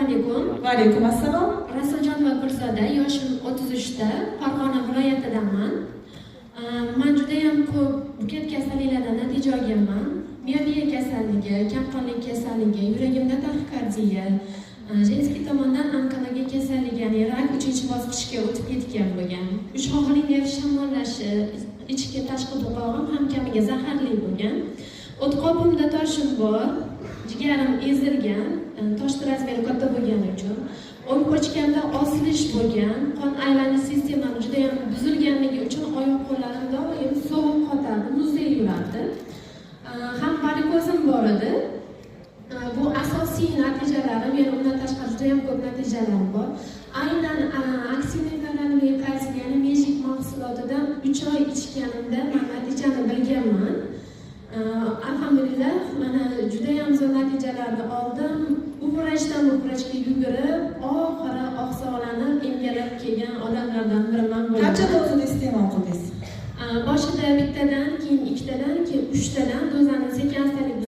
alaykum. Va alaykum assalom. Rasuljonova Gulzoda, yoshim 33da, Farg'ona viloyatidaman. Men juda ham ko'p buket kasalliklardan natija olganman. Miyaviy kasalligi, kamqonlik kasalligi, yuragimda taxikardiya, Jenskiy tomondan onkologiya kasalligi, ya'ni rak 3-bosqichga o'tib ketgan bo'lgan. 3 og'irli nerv shamollashi, ichki tashqi bo'g'og'im ham kamiga zaharli bo'lgan. O'tqopimda toshim bor, jigarim ezilgan, tosh razmeri katta bo'lgani uchun, o'ng ko'chkamda osilish bo'lgan, qon aylanish sistemam juda ham buzilganligi uchun oyoq qo'llarim doim sovuq qotardi, muzdek yurardi. Ham varikozim bor edi. Bu asosiy natijalarim, yana undan tashqari juda ham ko'p natijalarim bor. Aynan aksilinalarning kalsiy, ya'ni mejik mahsulotidan 3 oy ichganimda men natijani bilganman. Alhamdulillah, mana juda ham zo'r natijalarni oldim. Bu vrachdan bu vrachga yugurib, oxiri oqsoqlanib, emgalab kelgan odamlardan biriman bo'laman. Qancha dozani iste'mol qildingiz? Boshida bittadan, keyin ikkitadan, keyin 3tadan dozani